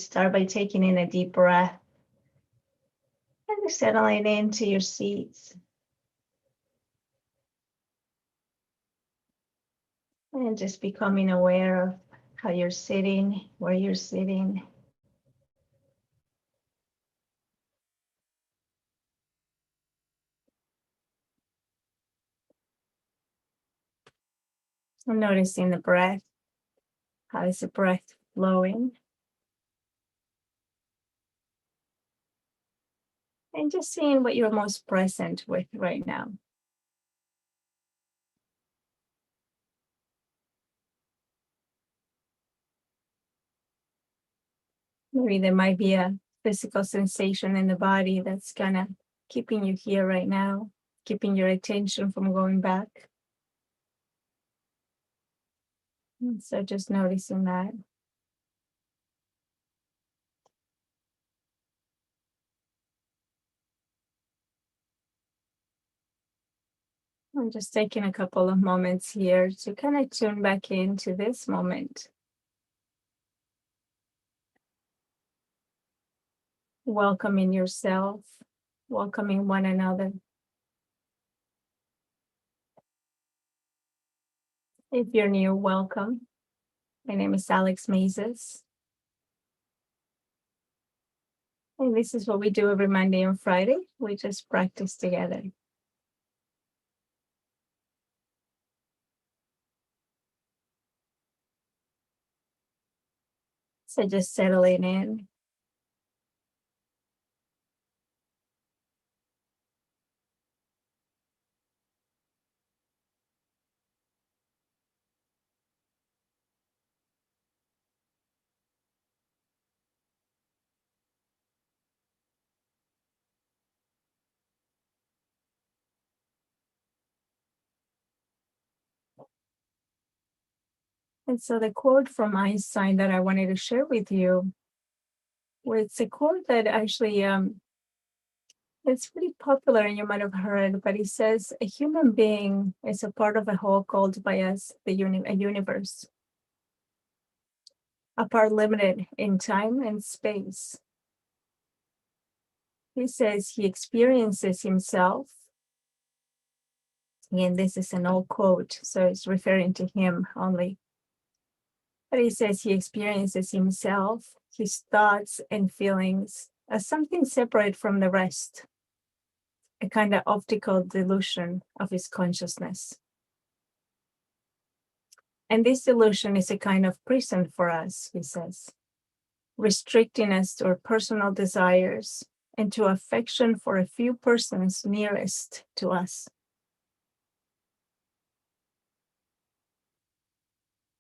start by taking in a deep breath and settling into your seats. And just becoming aware of how you're sitting, where you're sitting. I'm noticing the breath. How is the breath flowing? And just seeing what you're most present with right now. Maybe there might be a physical sensation in the body that's kind of keeping you here right now, keeping your attention from going back. And so just noticing that. I'm just taking a couple of moments here to kind of tune back into this moment. Welcoming yourself, welcoming one another. If you're new, welcome. My name is Alex Mazes. And this is what we do every Monday and Friday. We just practice together. So just settling in. And so the quote from Einstein that I wanted to share with you, well, it's a quote that actually it's pretty popular and you might have heard, but he says a human being is a part of a whole called by us a universe, a part limited in time and space. He says he experiences himself, and this is an old quote, so it's referring to him only. But he says he experiences himself, his thoughts and feelings as something separate from the rest, a kind of optical delusion of his consciousness. And this delusion is a kind of prison for us, he says, restricting us to our personal desires and to affection for a few persons nearest to us.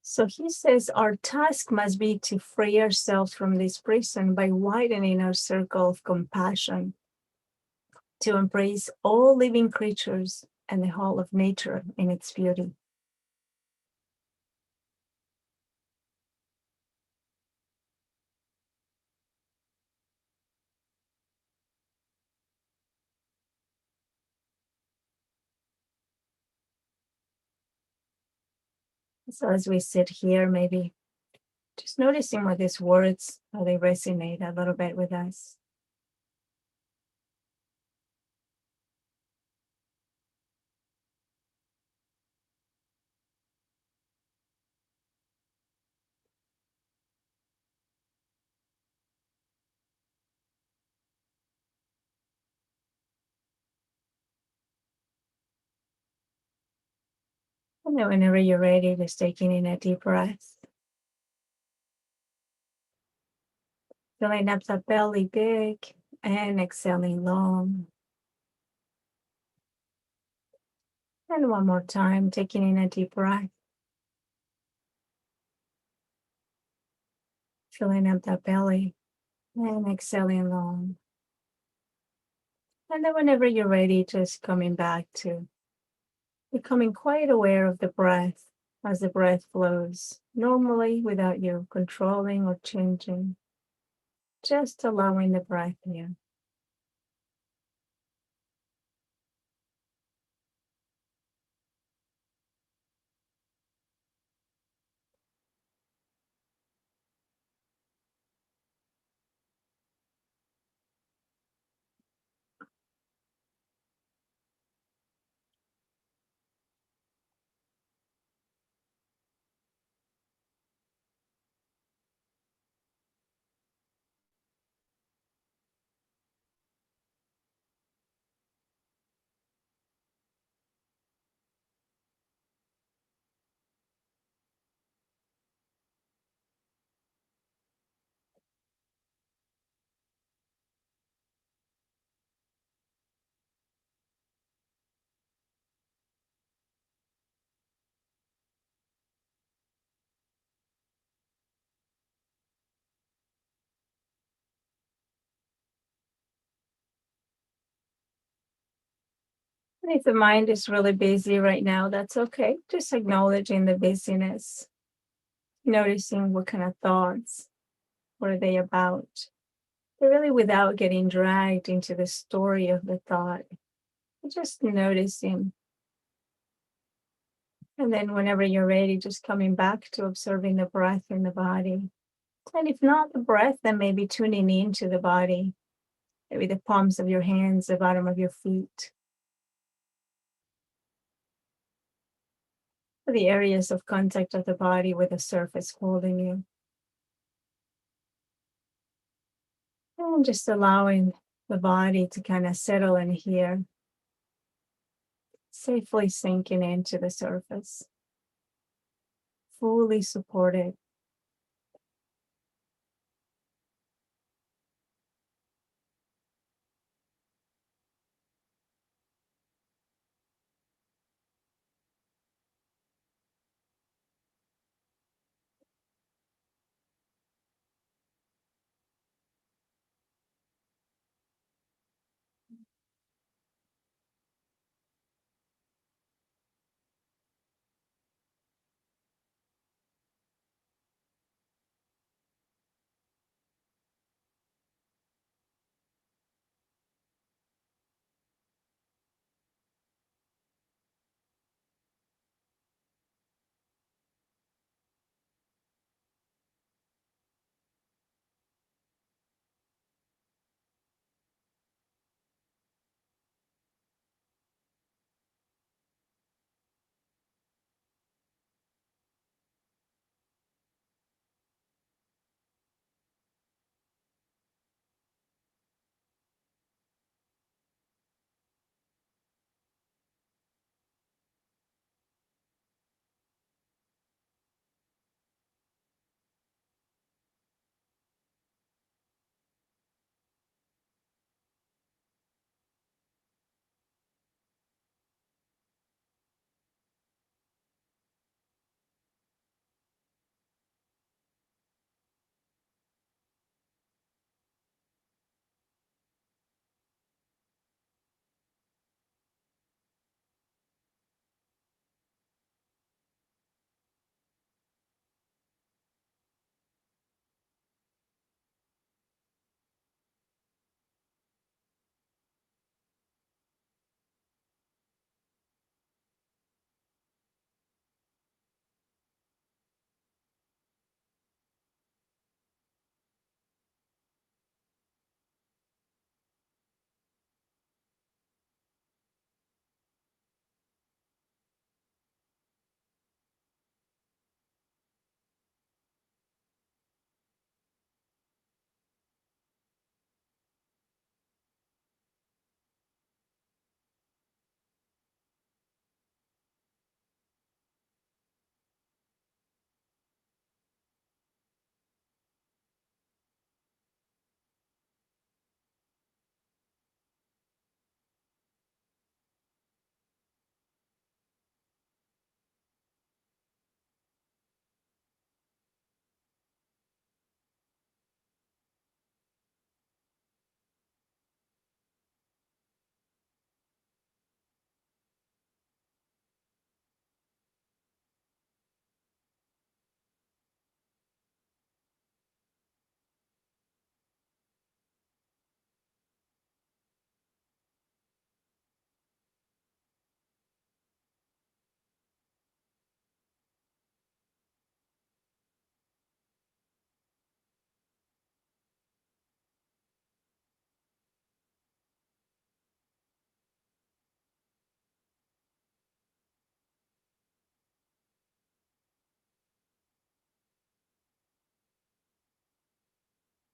So he says our task must be to free ourselves from this prison by widening our circle of compassion, to embrace all living creatures and the whole of nature in its beauty. So as we sit here, maybe just noticing what these words, how they resonate a little bit with us. And then whenever you're ready, just taking in a deep breath. Filling up the belly big and exhaling long. And one more time, taking in a deep breath. Filling up the belly and exhaling long. And then whenever you're ready, just coming back to becoming quite aware of the breath as the breath flows normally without you controlling or changing. Just allowing the breath here. If the mind is really busy right now, that's okay. Just acknowledging the busyness, noticing what kind of thoughts, what are they about, but really without getting dragged into the story of the thought, just noticing. And then whenever you're ready, just coming back to observing the breath in the body. And if not the breath, then maybe tuning into the body, maybe the palms of your hands, the bottom of your feet, the areas of contact of the body with the surface holding you. And just allowing the body to kind of settle in here, safely sinking into the surface, fully supported.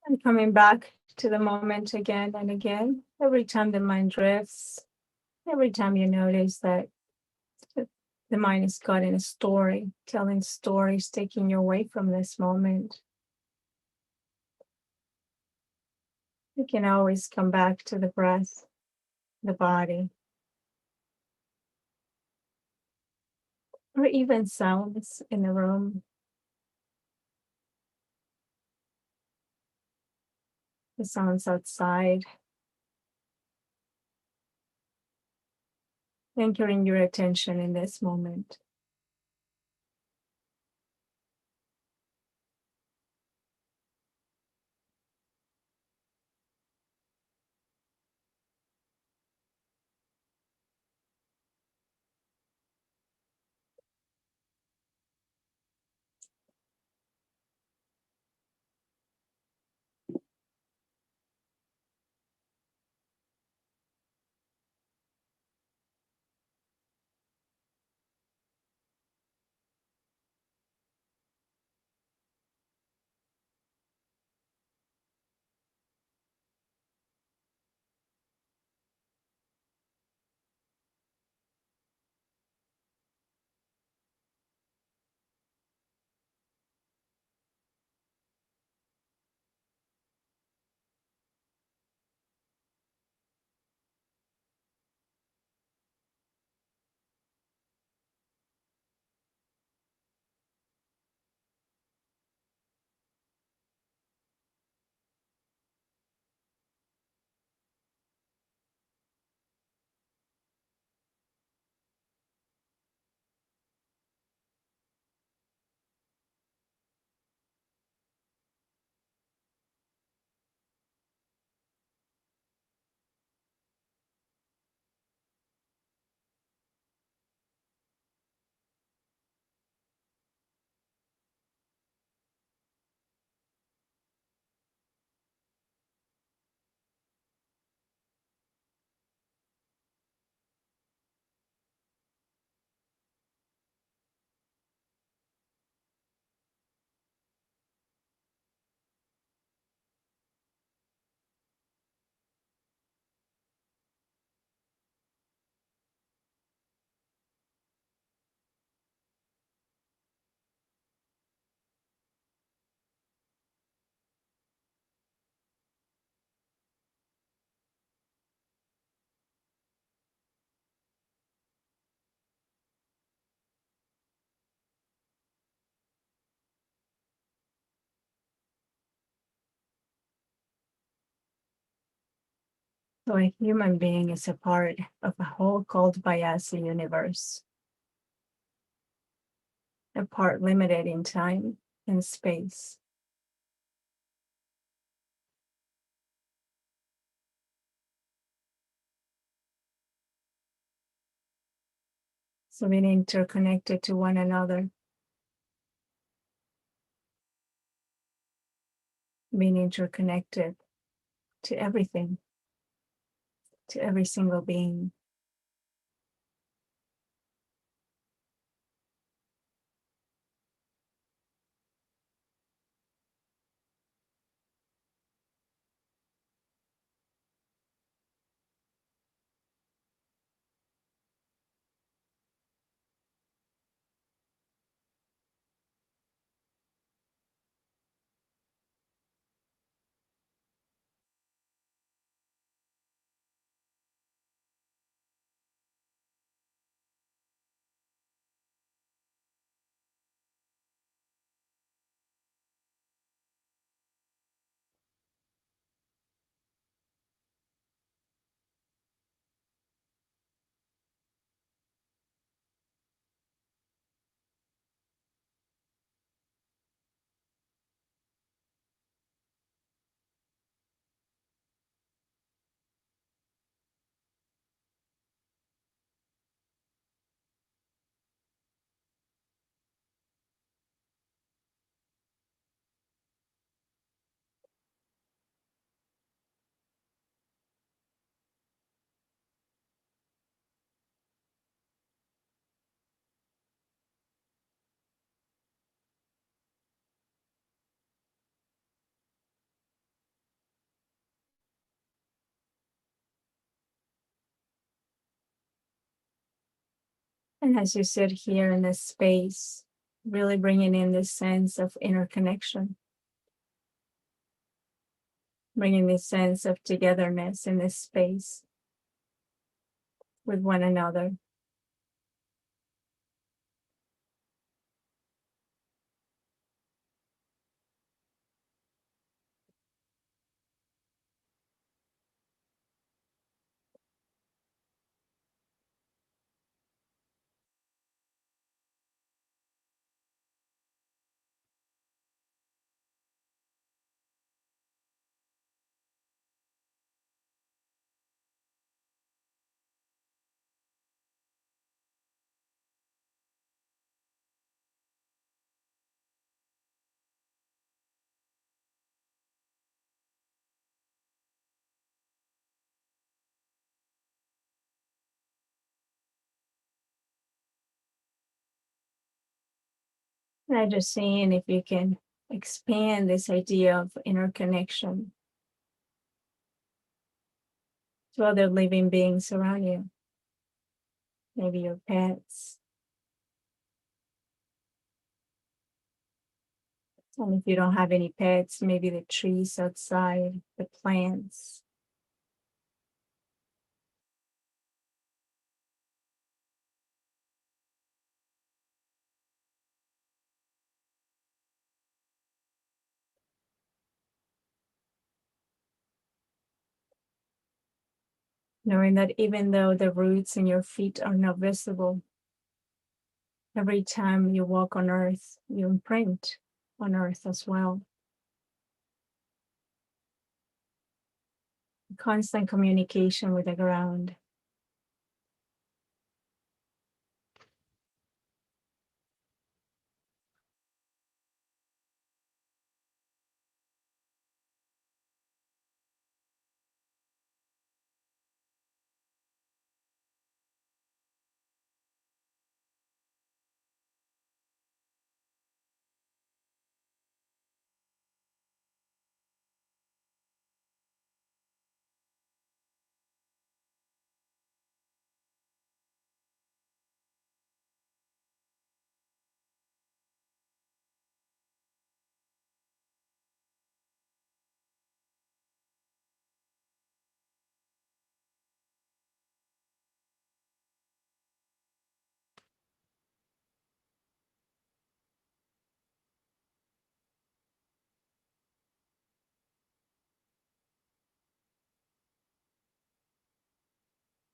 And coming back to the moment again and again, every time the mind drifts, every time you notice that the the mind is caught in a story, telling stories, taking you away from this moment, you can always come back to the breath, the body, or even sounds in the room, the sounds outside, anchoring your attention in this moment. So a human being is a part of a whole called Vyasa universe, a part limited in time and space. So being interconnected to one another, being interconnected to everything, to every single being. And as you sit here in this space, really bringing in this sense of interconnection, bringing this sense of togetherness in this space with one another. And I'm just seeing if you can expand this idea of interconnection to other living beings around you, maybe your pets. And if you don't have any pets, maybe the trees outside, the plants. Knowing that even though the roots in your feet are not visible, every time you walk on earth, you imprint on earth as well. Constant communication with the ground.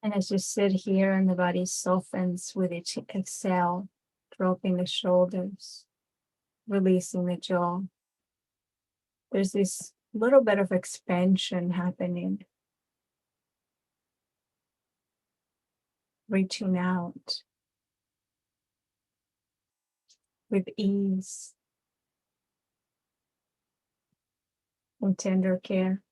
And as you sit here and the body softens with each exhale, dropping the shoulders, releasing the jaw, there's this little bit of expansion happening, reaching out with ease and tender care.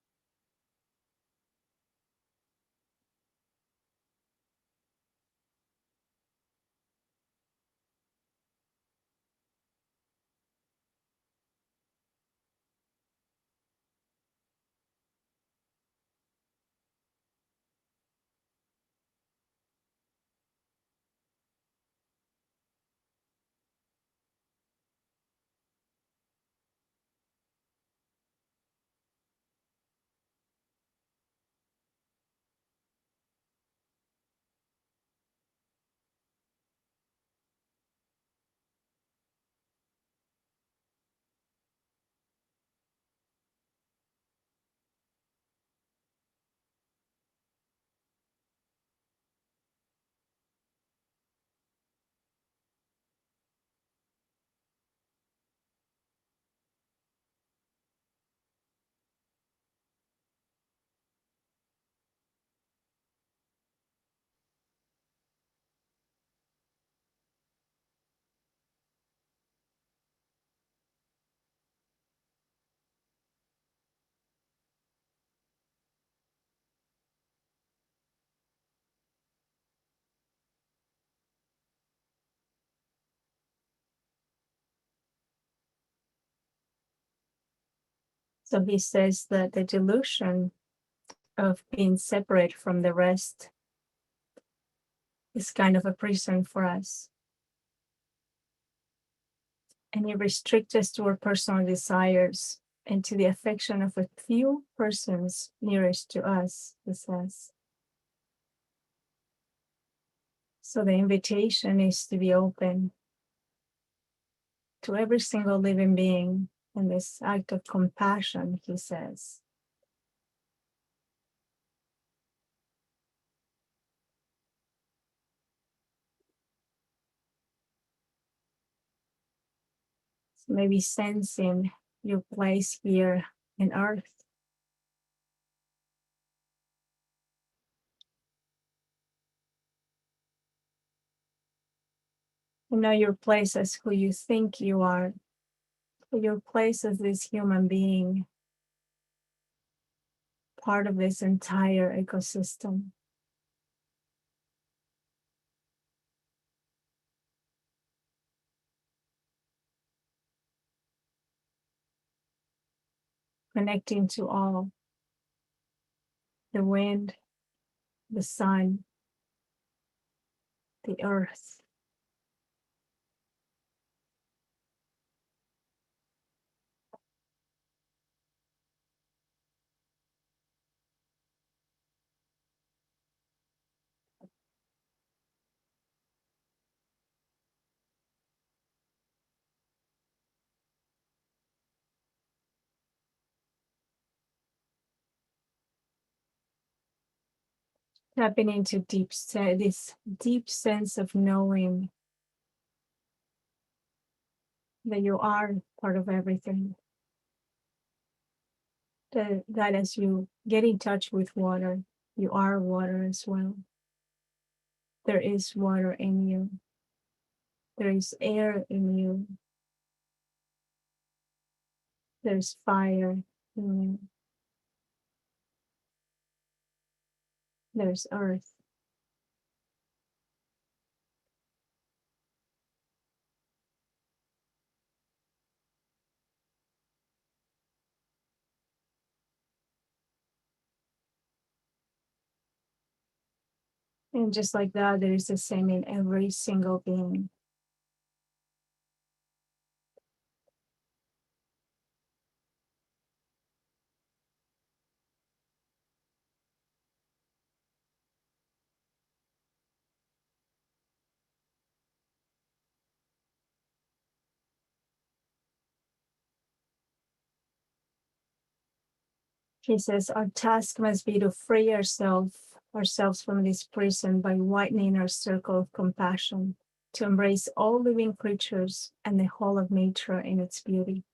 So he says that the delusion of being separate from the rest is kind of a prison for us. And it restricts us to our personal desires and to the affection of a few persons nearest to us, he says. So the invitation is to be open to every single living being in this act of compassion, he says. So maybe sensing your place here in earth. You know your place as who you think you are, your place as this human being, part of this entire ecosystem. connecting to all, the wind, the sun, the earth. Tapping into this deep sense of knowing that you are part of everything. That as you get in touch with water, you are water as well. There is water in you. There is air in you. There's fire in you. There's earth. And just like that, there is the same in every single being. He says, our task must be to free ourselves from this prison by widening our circle of compassion, to embrace all living creatures and the whole of nature in its beauty.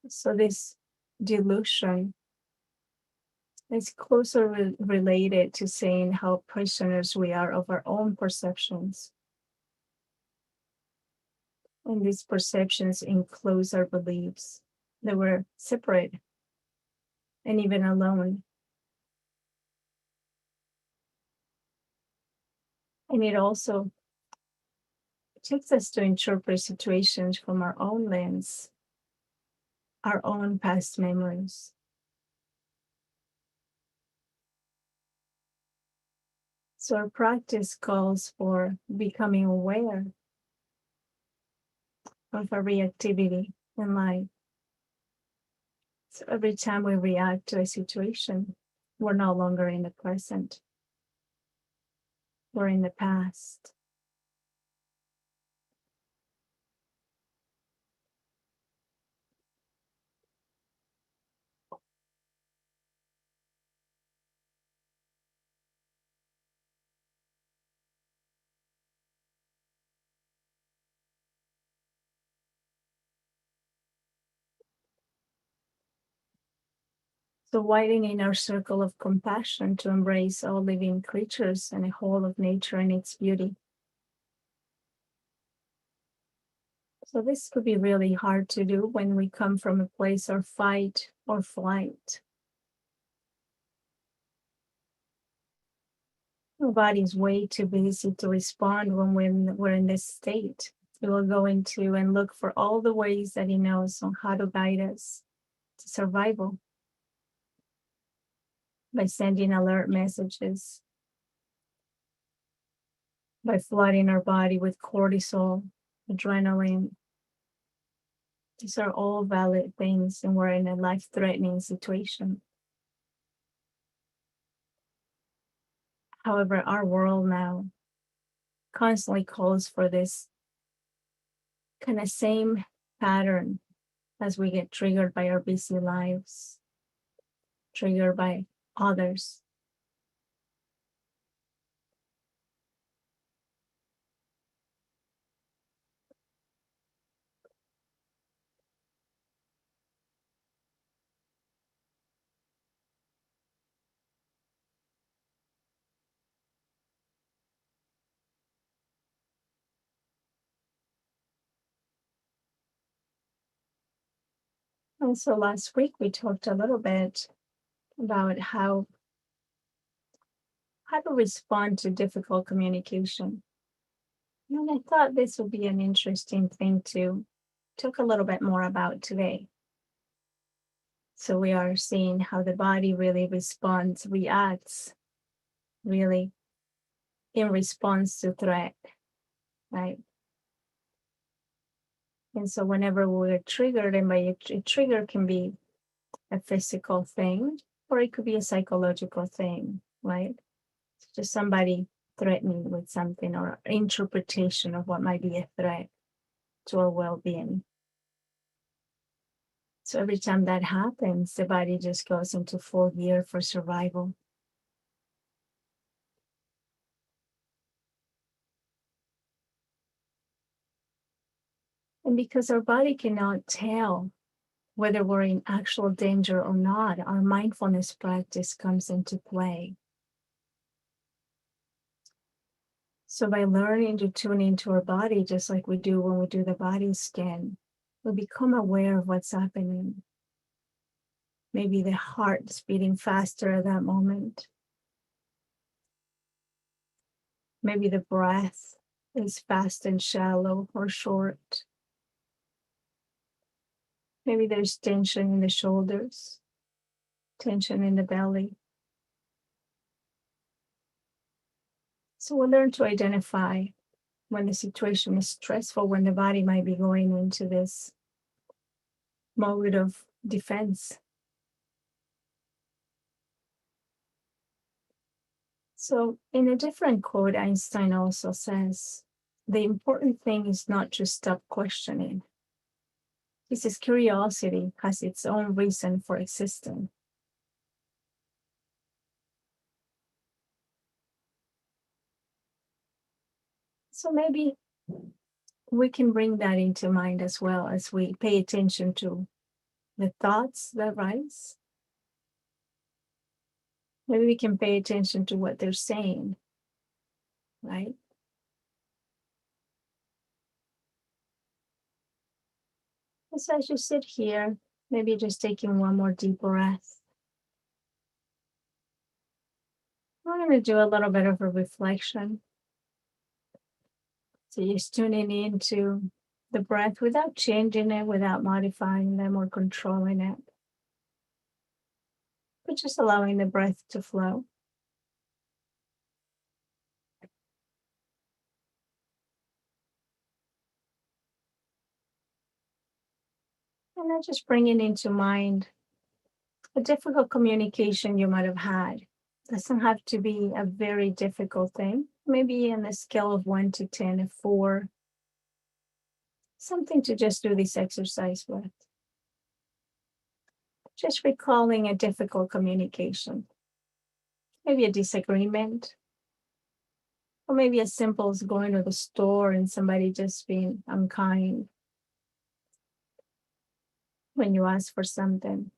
So this delusion is closer related to saying how prisoners we are of our own perceptions. And these perceptions enclose our beliefs that we're separate and even alone. And it also takes us to interpret situations from our own lens, our own past memories. So our practice calls for becoming aware of our reactivity in life. So every time we react to a situation, we're no longer in the present, we're in the past. So widening our circle of compassion to embrace all living creatures and the whole of nature and its beauty. So this could be really hard to do when we come from a place of fight or flight. Our body's way too busy to respond when we're in this state. It will go into and look for all the ways that it knows on how to guide us to survival by sending alert messages, by flooding our body with cortisol, adrenaline. These are all valid things, and we're in a life-threatening situation. However, our world now constantly calls for this kind of same pattern as we get triggered by our busy lives, triggered by others. And so last week we talked a little bit about how to respond to difficult communication. And I thought this would be an interesting thing to talk a little bit more about today. So we are seeing how the body really responds, reacts really in response to threat, right? And so whenever we're triggered, and by a trigger can be a physical thing, or it could be a psychological thing, right? Just somebody threatening with something or interpretation of what might be a threat to our well-being. So every time that happens, the body just goes into full gear for survival. And because our body cannot tell whether we're in actual danger or not, our mindfulness practice comes into play. So by learning to tune into our body, just like we do when we do the body scan, we become aware of what's happening. Maybe the heart is beating faster at that moment. Maybe the breath is fast and shallow or short. Maybe there's tension in the shoulders, tension in the belly. So we'll learn to identify when the situation is stressful, when the body might be going into this mode of defense. So in a different quote, Einstein also says, the important thing is not to stop questioning. He says curiosity has its own reason for existing. So maybe we can bring that into mind as well as we pay attention to the thoughts that rise. Maybe we can pay attention to what they're saying, right? So as you sit here, maybe just taking one more deep breath. We're going to do a little bit of a reflection. So you're tuning into the breath without changing it, without modifying them or controlling it, but just allowing the breath to flow. And then just bringing into mind a difficult communication you might have had. Doesn't have to be a very difficult thing. Maybe on a scale of 1 to 10, a 4. Something to just do this exercise with. Just recalling a difficult communication. Maybe a disagreement. Or maybe as simple as going to the store and somebody just being unkind when you ask for something.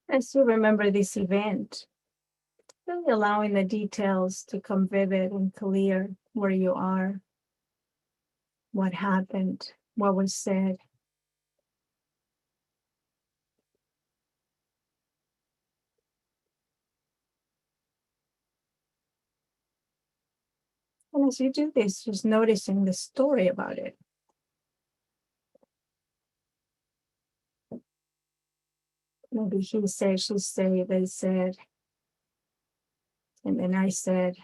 As you remember this event, really allowing the details to come vivid and clear where you are, what happened, what was said. And as you do this, just noticing the story about it. Maybe he said, she said, they said, and then I said.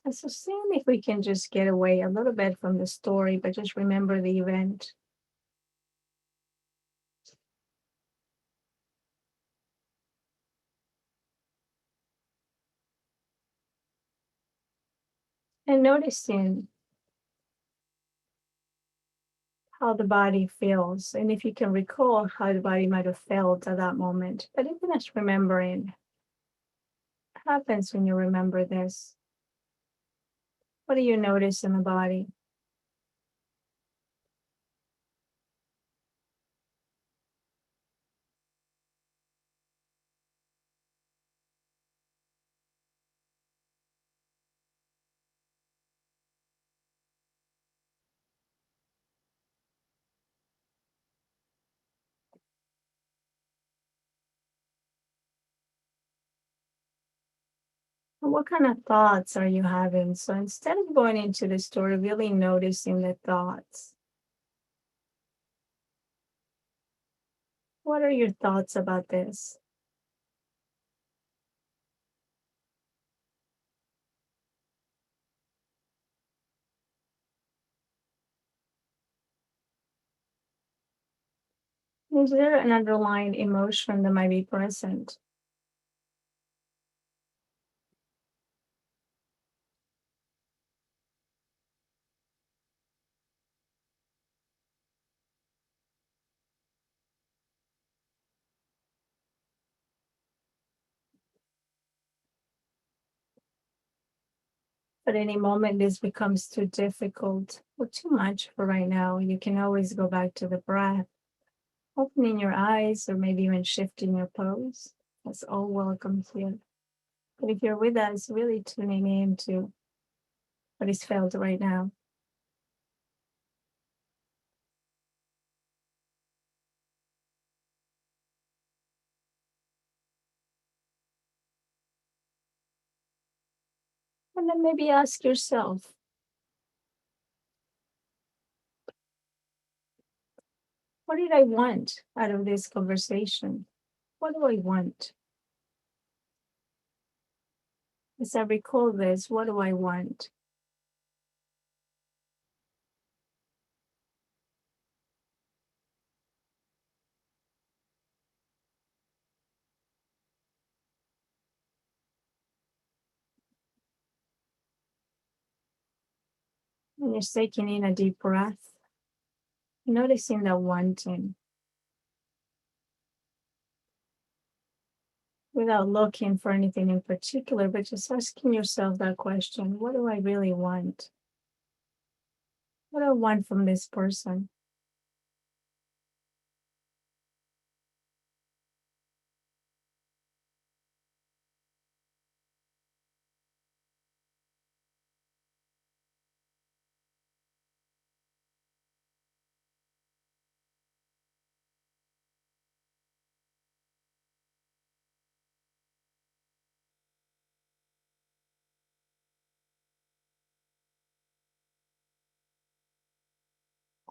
So seeing if we can just get away a little bit from the story, but just remember the event. And noticing how the body feels, and if you can recall how the body might have felt at that moment. But even as remembering, what happens when you remember this? What do you notice in the body? What kind of thoughts are you having? So instead of going into the story, really noticing the thoughts. What are your thoughts about this? Is there an underlying emotion that might be present? At any moment, this becomes too difficult or too much for right now. You can always go back to the breath, opening your eyes, or maybe even shifting your pose. That's all welcome here. But if you're with us, really tuning into what is felt right now. And then maybe ask yourself, what did I want out of this conversation? What do I want? As I recall this, what do I want? And you're taking in a deep breath, noticing that wanting without looking for anything in particular, but just asking yourself that question: what do I really want? What do I want from this person?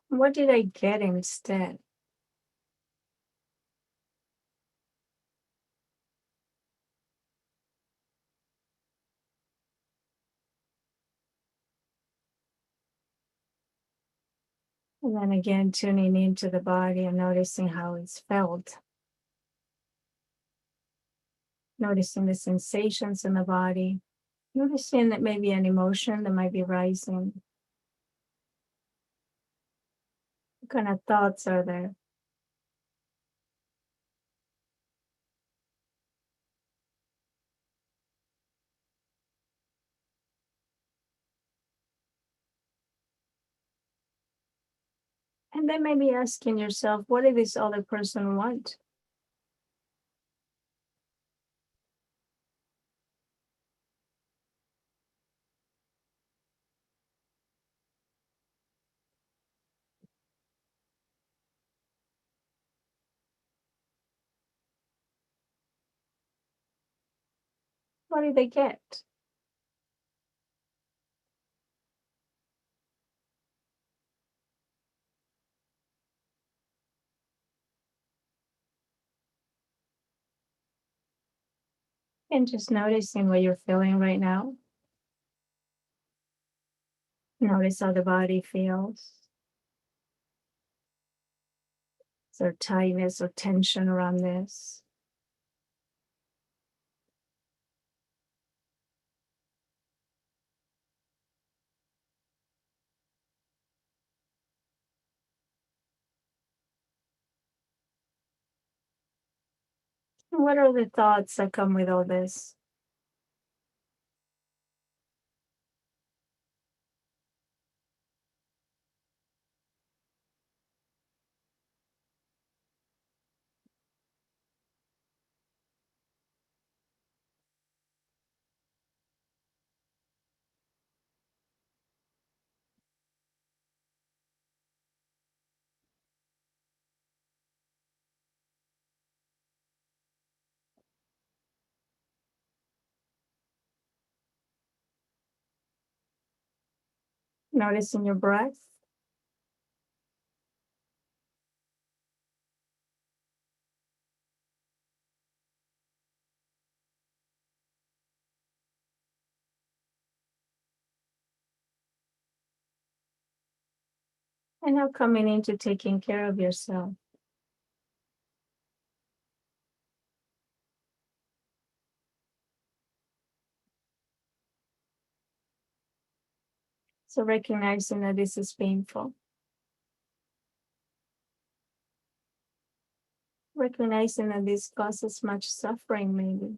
What did I get instead? And then again, tuning into the body and noticing how it's felt, noticing the sensations in the body, noticing that maybe an emotion that might be rising. What kind of thoughts are there? And then maybe asking yourself, what did this other person want? What did they get? And just noticing what you're feeling right now. Notice how the body feels. Is there tightness or tension around this? What are the thoughts that come with all this? Noticing your breath. And now coming into taking care of yourself. So recognizing that this is painful. Recognizing that this causes much suffering, maybe.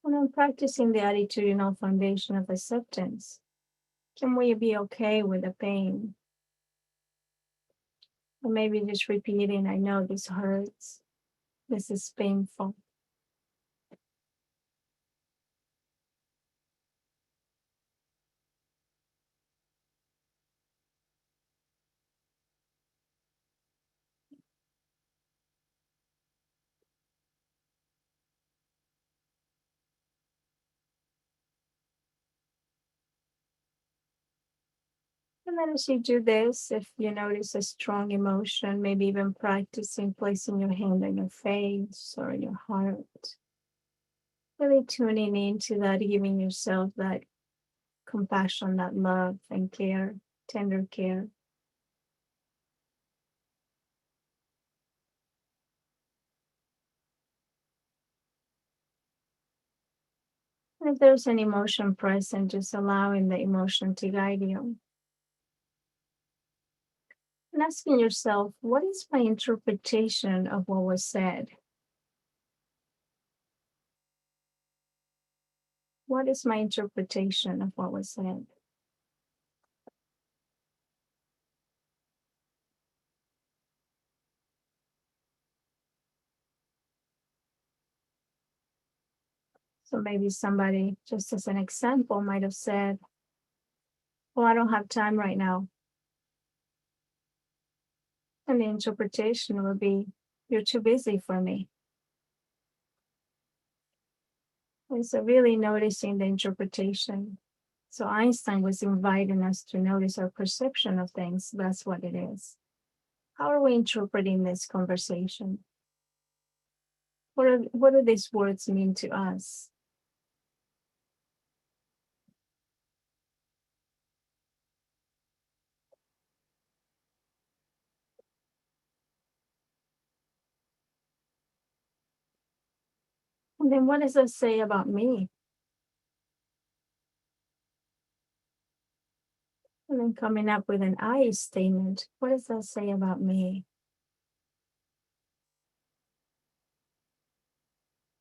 And then practicing the attitudinal foundation of acceptance. Can we be okay with the pain? Or maybe just repeating, I know this hurts. This is painful. And then as you do this, if you notice a strong emotion, maybe even practicing placing your hand on your face or your heart, really tuning into that, giving yourself that compassion, that love and care, tender care. And if there's an emotion present, just allowing the emotion to guide you. And asking yourself, what is my interpretation of what was said? What is my interpretation of what was said? So maybe somebody, just as an example, might have said, well, I don't have time right now. And the interpretation would be, you're too busy for me. And so really noticing the interpretation. So Einstein was inviting us to notice our perception of things. That's what it is. How are we interpreting this conversation? What do these words mean to us? And then what does that say about me? And then coming up with an I statement. What does that say about me?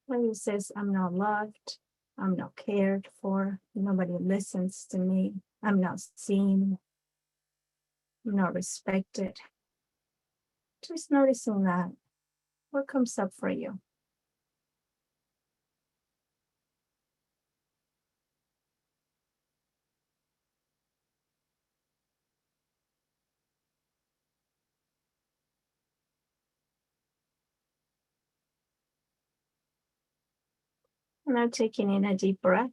When it says I'm not loved, I'm not cared for, nobody listens to me, I'm not seen, I'm not respected. Just noticing that. What comes up for you? And now taking in a deep breath.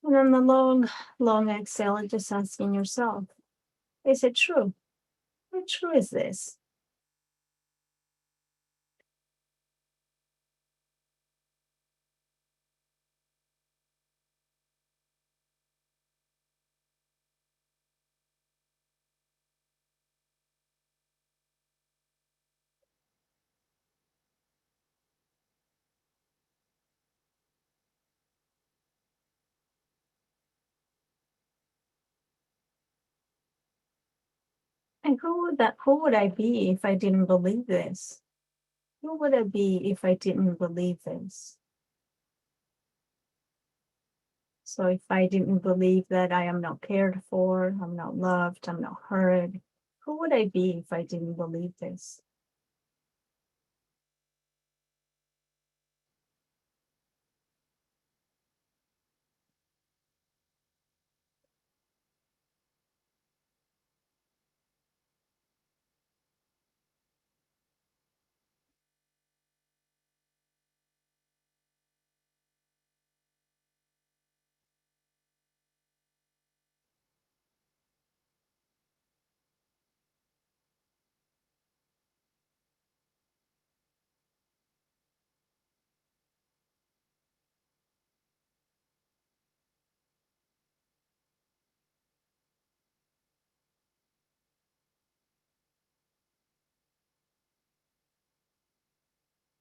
And on the long, long exhale, just asking yourself, is it true? How true is this? And who would I be if I didn't believe this? Who would I be if I didn't believe this? So if I didn't believe that I am not cared for, I'm not loved, I'm not heard, who would I be if I didn't believe this?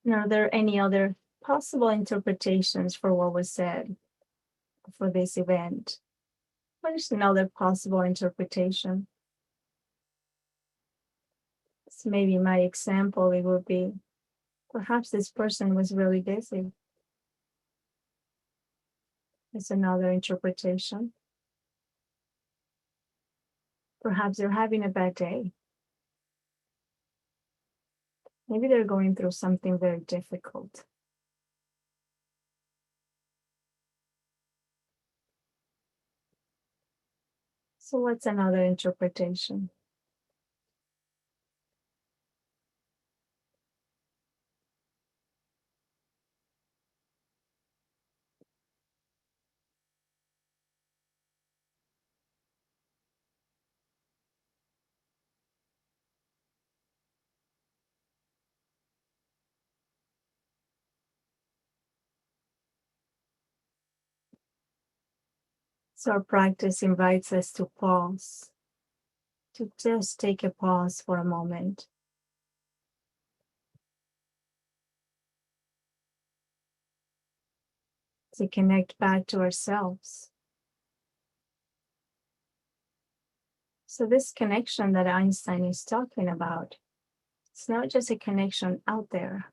And are there any other possible interpretations for what was said for this event? What is another possible interpretation? So maybe my example, it would be perhaps this person was really busy. It's another interpretation. Perhaps they're having a bad day. Maybe they're going through something very difficult. So what's another interpretation? So our practice invites us to pause, to just take a pause for a moment. To connect back to ourselves. So this connection that Einstein is talking about, it's not just a connection out there,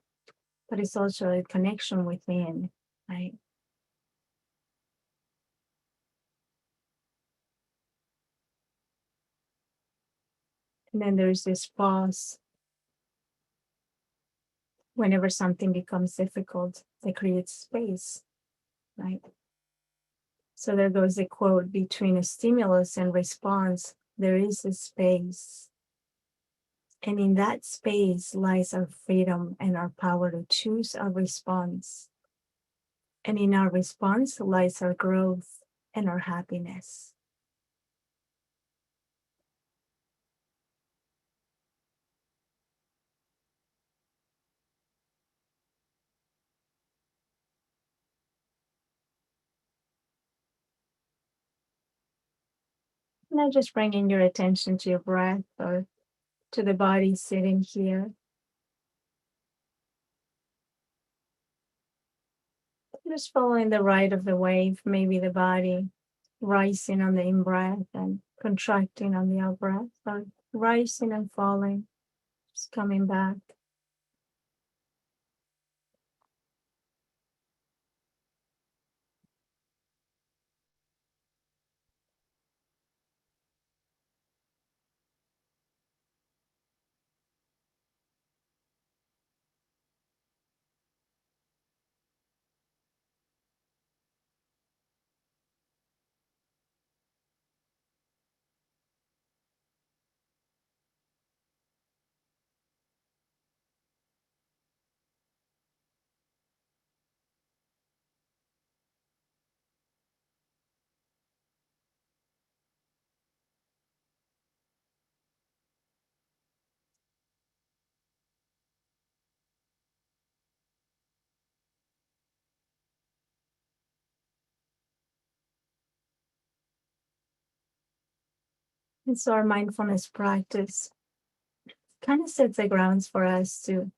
but it's also a connection within, right? And then there's this pause whenever something becomes difficult that creates space, right? So there goes the quote, between a stimulus and response, there is a space. And in that space lies our freedom and our power to choose our response. And in our response lies our growth and our happiness. Now just bringing your attention to your breath or to the body sitting here. Just following the ride of the wave, maybe the body rising on the in-breath and contracting on the out-breath, or rising and falling, just coming back. And so our mindfulness practice kind of sets the grounds for us to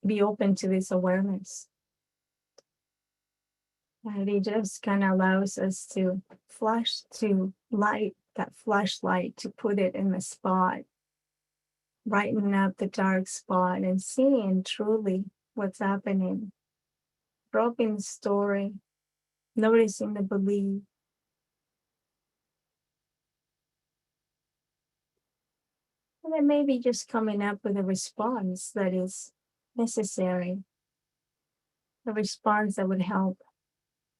be open to this awareness. And it just kind of allows us to light that flashlight, to put it in the spot, brighten up the dark spot and seeing truly what's happening. Dropping the story, noticing the belief. And then maybe just coming up with a response that is necessary, a response that would help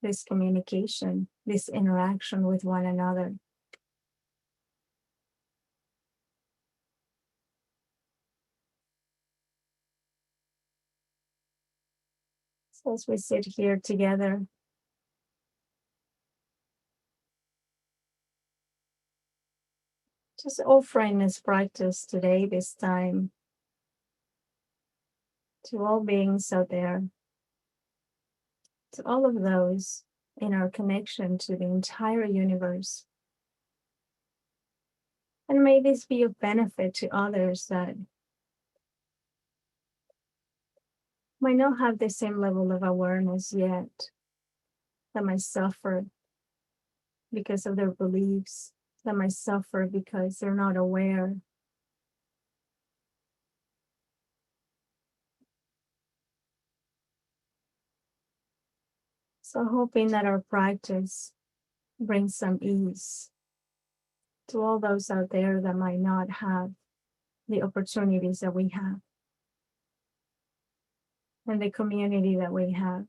this communication, this interaction with one another. So as we sit here together, just offering this practice today, this time, to all beings out there, to all of those in our connection to the entire universe. And may this be of benefit to others that might not have the same level of awareness yet, that might suffer because of their beliefs, that might suffer because they're not aware. So hoping that our practice brings some ease to all those out there that might not have the opportunities that we have and the community that we have.